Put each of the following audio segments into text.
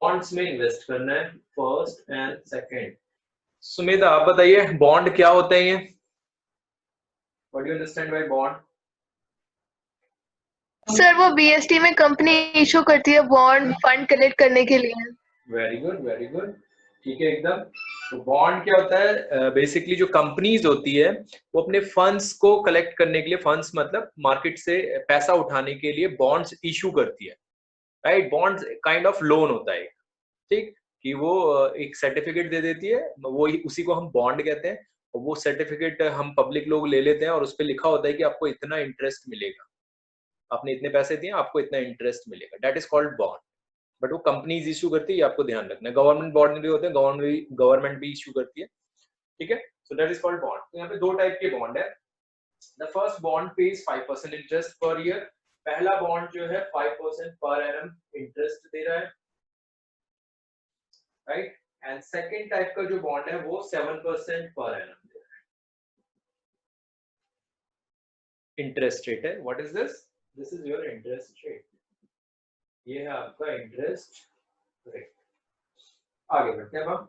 Bonds में invest करना है, फर्स्ट एंड सेकंड। सुमेधा आप बताइए बॉन्ड क्या होता है ये? What do you understand by bond? Sir वो बीएसटी में कंपनी इशू करती है बॉन्ड फंड कलेक्ट करने के लिए। वेरी गुड वेरी गुड, ठीक है एकदम। तो बॉन्ड क्या होता है? बेसिकली जो कंपनीज होती है वो अपने फंड्स को कलेक्ट करने के लिए, फंड्स मतलब मार्केट से पैसा उठाने के लिए बॉन्ड्स इशू करती है, right? Bonds kind of loan होता है, ठीक, कि वो एक सर्टिफिकेट दे देती है, वो उसी को हम बॉन्ड कहते हैं। और वो सर्टिफिकेट हम पब्लिक लोग ले लेते हैं और उस पर लिखा होता है कि आपको इतना इंटरेस्ट मिलेगा, आपने इतने पैसे दिए आपको इतना इंटरेस्ट मिलेगा, that is called bond. But वो कंपनीज इशू करती है, ये आपको ध्यान रखना है। गवर्नमेंट बॉन्ड भी होते हैं, गवर्नमेंट भी इशू करती है, ठीक है। So that is called bond. तो यहाँ पे दो टाइप के बॉन्ड है। The first bond page 5% interest per year. पहला बॉन्ड जो है 5% पर एनम इंटरेस्ट दे रहा है, राइट। एंड सेकंड टाइप का जो बॉन्ड है वो 7% पर एनम दे रहा है। इंटरेस्ट रेट है, what is this? This is your interest rate, ये है आपका इंटरेस्ट रेट। आगे बढ़ते हैं हम।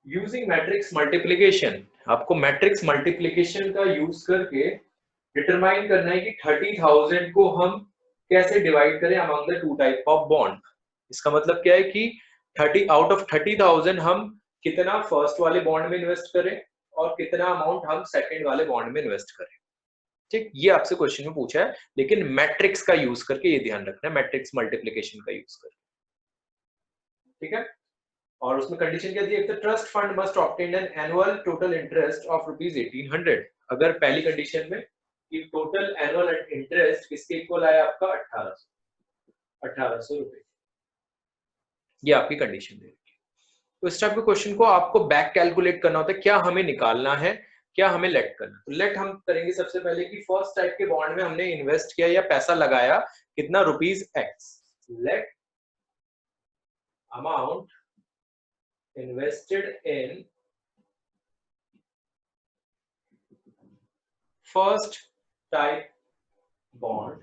यूजिंग मैट्रिक्स मल्टीप्लिकेशन, आपको मैट्रिक्स मल्टीप्लिकेशन का यूज करके डिटरमाइन करना है कि 30,000 को हम कैसे डिवाइड करें among the two type of bond. इसका मतलब क्या है कि 30 आउट ऑफ 30,000 हम कितना फर्स्ट वाले बॉन्ड में इन्वेस्ट करें और कितना अमाउंट हम सेकंड वाले बॉन्ड में इन्वेस्ट करें, ठीक। ये आपसे क्वेश्चन में पूछा है, लेकिन मैट्रिक्स का यूज करके, ये ध्यान रखना है, मैट्रिक्स मल्टीप्लिकेशन का यूज करके, ठीक है। और उसमें कंडीशन क्या दी है? The trust fund must obtain an annual total interest of ₹1800। अगर पहली कंडीशन में कि टोटल एनुअल इंटरेस्ट किसके इक्वल आया आपका 1800 रुपए, ये आपकी कंडीशन दे रही है। तो इस टाइप के क्वेश्चन को आपको बैक कैलकुलेट करना होता है, क्या हमें निकालना है, क्या हमें लेट करना। तो लेट हम करेंगे सबसे पहले कि फर्स्ट टाइप के बॉन्ड में हमने इन्वेस्ट किया या पैसा लगाया कितना, ₹X। Let amount invested in first type bond,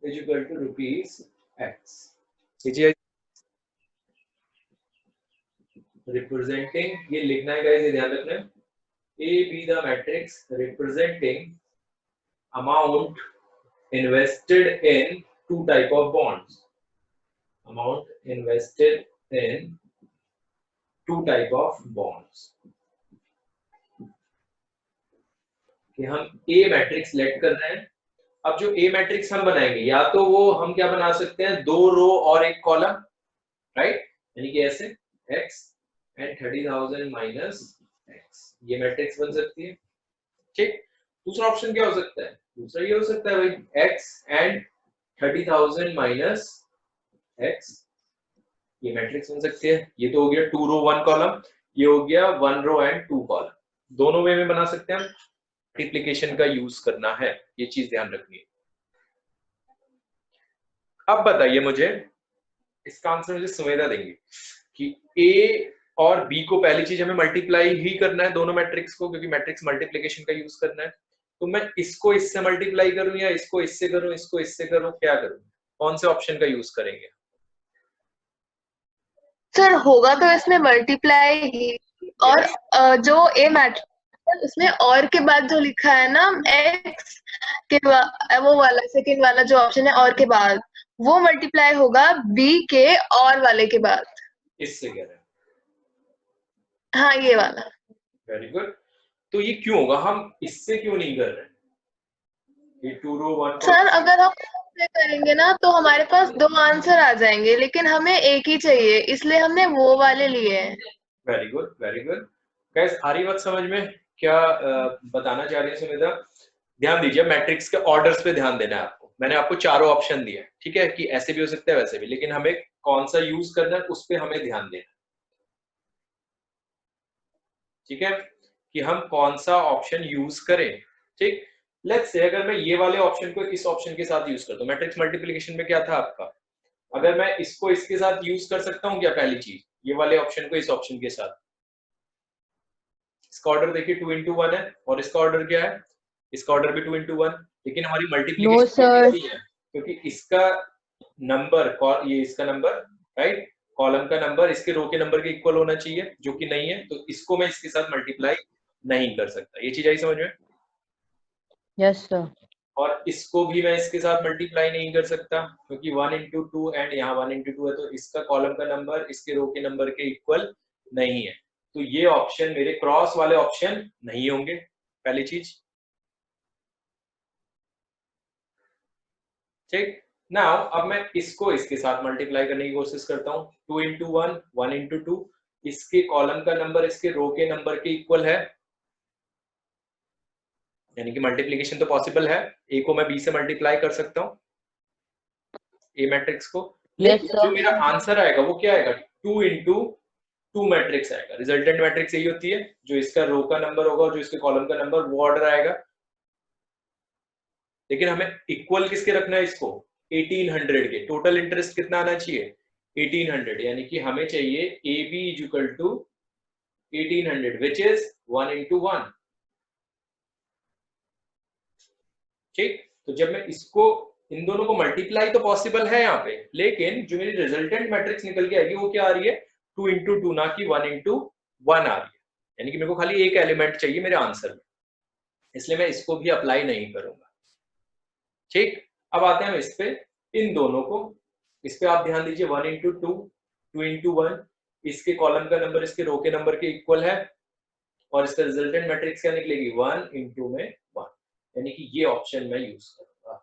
is equal to ₹X, which is representing, ये लिखना है गाइस, ये ध्यान रखना है, A be the matrix representing amount invested in two type of bonds, amount invested in two type of bonds। कि हम A matrix late कर रहे हैं। अब जो A मैट्रिक्स हम बनाएंगे, या तो वो हम क्या बना सकते हैं, 2 रो और 1 कॉलम, राइट, यानी कि ऐसे X एंड 30,000 माइनस X, ये मैट्रिक्स बन सकती है, ठीक। दूसरा ऑप्शन क्या हो सकता है? दूसरा ये हो सकता है भाई X एंड 30,000 माइनस X, ये मैट्रिक्स बन सकती है। ये तो हो गया 2 रो 1 कॉलम, ये हो गया 1 रो एंड 2 कॉलम, दोनों वे में बना सकते हैं हम। मल्टीप्लिकेशन का यूज करना है, ये चीज ध्यान रखनी है। अब बताइए मुझे, इसका आंसर मुझे सुमेधा देंगे कि ए और बी को पहली चीज हमें मल्टीप्लाई ही करना है दोनों मैट्रिक्स को, क्योंकि मैट्रिक्स मल्टीप्लिकेशन का यूज करना है। तो मैं इसको इससे मल्टीप्लाई करूं या इसको इससे करूं, इसको इससे करूं, क्या करूं, कौन से ऑप्शन का यूज करेंगे? सर होगा तो इसमें मल्टीप्लाई ही, और जो ए मैट्रिक्स उसमें और के बाद जो लिखा है ना एक्स के वो वाला सेकंड वाला जो ऑप्शन है और के बाद, वो मल्टीप्लाई होगा बी के और वाले के बाद। इससे कह रहे हैं, हाँ ये वाला। Very good. तो ये क्यों होगा, हम इससे क्यों नहीं कर रहे? ये 2 रो 1 सर अगर हम इससे करेंगे ना तो हमारे पास दो आंसर आ जाएंगे, लेकिन हमें एक ही चाहिए, इसलिए हमने वो वाले लिए हैं। Very good very good. Guys आ रही बात समझ में, क्या बताना चाह रही है सुमिता? ध्यान दीजिए, मैट्रिक्स के ऑर्डर्स पे ध्यान देना है आपको। मैंने आपको चारों ऑप्शन दिए, ठीक है, कि ऐसे भी हो सकता है वैसे भी, लेकिन हमें कौन सा यूज करना है उस पे हमें ध्यान देना, ठीक है, कि हम कौन सा ऑप्शन यूज करें, ठीक। लेट्स से अगर मैं ये वाले ऑप्शन को इस ऑप्शन के साथ यूज करता हूं, मैट्रिक्स मल्टीप्लिकेशन में क्या था आपका, अगर मैं इसको इसके साथ यूज कर सकता हूं क्या, पहली चीज ये वाले ऑप्शन को इस ऑप्शन के साथ। इसका ऑर्डर देखिए 2 into 1 है, और इसका ऑर्डर क्या है, इसका ऑर्डर भी 2 into 1, लेकिन हमारी मल्टीप्लिकेशन नो सर। कैसी है, क्योंकि इसका नंबर, ये इसका नंबर, राइट, कॉलम का नंबर इसके रो के नंबर के इक्वल होना चाहिए, जो कि नहीं है, तो इसको मैं इसके साथ मल्टीप्लाई नहीं कर सकता। ये चीज आई समझ में? Yes sir. और इसको भी मैं इसके साथ मल्टीप्लाई नहीं कर सकता, क्योंकि 1 इंटू 2 एंड यहाँ 1 इंटू 2 है, तो इसका कॉलम का नंबर इसके रो के नंबर के इक्वल नहीं है। तो ये ऑप्शन, मेरे क्रॉस वाले ऑप्शन नहीं होंगे, पहली चीज। ठीक, नाउ अब मैं इसको इसके साथ मल्टीप्लाई करने की कोशिश करता हूँ। 2 इंटू 1, 1 इंटू 2, इसके कॉलम का नंबर इसके रो के नंबर के इक्वल है, यानी कि मल्टीप्लीकेशन तो पॉसिबल है। ए को मैं बी से मल्टीप्लाई कर सकता हूँ, ए मैट्रिक्स को। यस जो मेरा आंसर आएगा वो क्या आएगा? 2 इंटू 2 मैट्रिक्स आएगा। रिजल्टेंट मैट्रिक्स यही होती है, जो इसका रो का नंबर होगा और जो इसके कॉलम का नंबर, वो ऑर्डर आएगा। लेकिन हमें इक्वल किसके रखना है इसको? 1800 के। टोटल इंटरेस्ट कितना आना चाहिए? 1800, यानी कि हमें चाहिए A B is equal to 1800 which is 1 into 1। ठीक, तो जब मैं इसको, इन दोनों को मल्टीप्लाई तो पॉसिबल है यहाँ पे, लेकिन जो मेरी रिजल्टेंट मैट्रिक्स निकल के आएगी वो क्या आ रही है? 2 इंटू 2, ना कि 1 इंटू 1 आ रही है। यानी कि मेरे को खाली एक एलिमेंट चाहिए मेरे आंसर में, इसलिए मैं इसको भी अप्लाई नहीं करूंगा। ठीक, अब आते हैं हम इस पे, इन दोनों को। इस पे आप ध्यान दीजिए, 1 इंटू 2, 2 इंटू 1, इसके कॉलम का नंबर इसके रो के नंबर के इक्वल है, और इसका रिजल्टेंट मैट्रिक्स क्या निकलेगी? 1 इंटू में 1, यानी कि ये ऑप्शन मैं यूज करूंगा,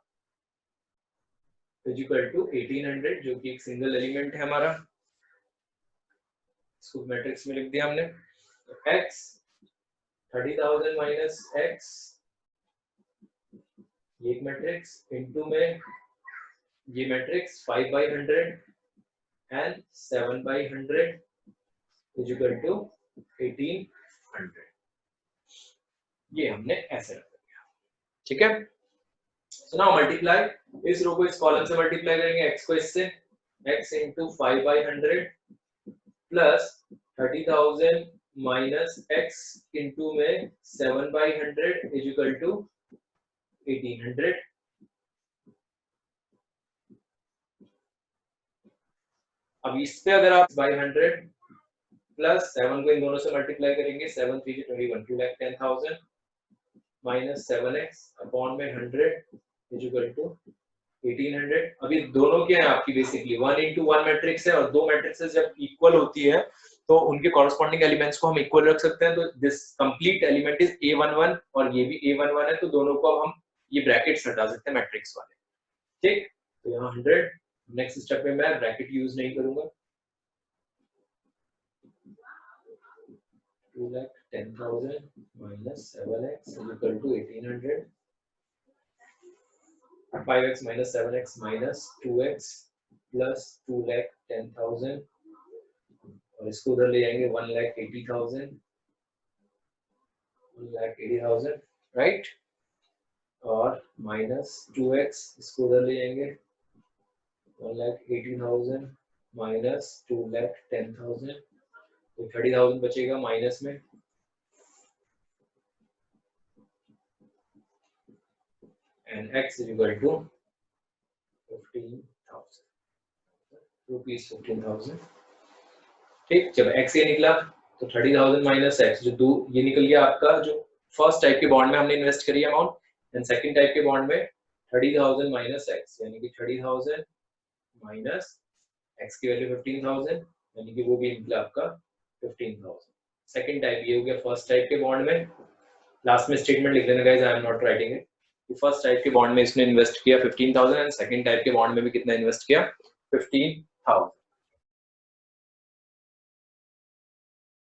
इक्वल टू 1800, जो कि एक सिंगल एलिमेंट है हमारा। इसको मैट्रिक्स में लिख दिया हमने। तो x 30,000 माइनस x, ये एक मैट्रिक्स, इनटू में ये मैट्रिक्स 5/100 एंड 7/100 इक्वल टू 1800। ये हमने ऐसे रख दिया। ठीक है, सो नाउ मल्टीप्लाई, इस रो को इस कॉलम से मल्टीप्लाई करेंगे, x को इससे, x into 5/100 plus 30,000 minus x into में 7/100 इज इक्वल टू 1800। अब इस पे अगर आप 100 प्लस 7 को इन दोनों से मल्टीप्लाई करेंगे, 7 3 21, 2,10,000 माइनस 7x अपॉन में 100 इज इक्वल टू 1800। अभी दोनों क्या है आपकी? बेसिकली 1 इंटू 1 मैट्रिक्स है, और दो मैट्रिक्सेस जब इक्वल होती है तो उनके कॉरस्पॉन्डिंग एलिमेंट्स को हम इक्वल रख सकते हैं। तो this complete element is A11 और ये भी A11 है, तो दोनों को अब हम ये ब्रैकेट्स हटा सकते हैं मैट्रिक्स वाले। ठीक, तो यहाँ 100, नेक्स्ट स्टेप में मैं ब्रैकेट यूज नहीं करूंगा। 2,10,000 minus 7x equal to 1800, 5x minus 7x minus 2x plus 2,10,000, और इसको उधर ले जाएंगे 1,80,000, 1,80,000, राइट, और माइनस 2x, इसको उधर ले जाएंगे 1,80,000 माइनस 2,10,000, तो 30,000 बचेगा माइनस में, and x is equal to 15,000 rupees, 15,000। ठीक, जब x ये निकला तो 30,000 माइनस x, जो ये निकल गया आपका जो फर्स्ट टाइप के बॉन्ड में हमने इन्वेस्ट करी अमाउंट, एंड सेकंड टाइप के बॉन्ड में 30,000 माइनस x, यानी कि 30,000 माइनस x की वैल्यू 15,000, यानी कि वो भी निकला आपका 15,000। सेकंड टाइप ये हो गया फर्स्ट टाइप के बॉन्ड में। लास्ट में स्टेटमेंट लिख देना guys, I am not writing it. First type के बॉन्ड में इसने इन्वेस्ट किया 15,000, एंड सेकंड टाइप के बॉन्ड में भी कितना इन्वेस्ट किया? 15,000।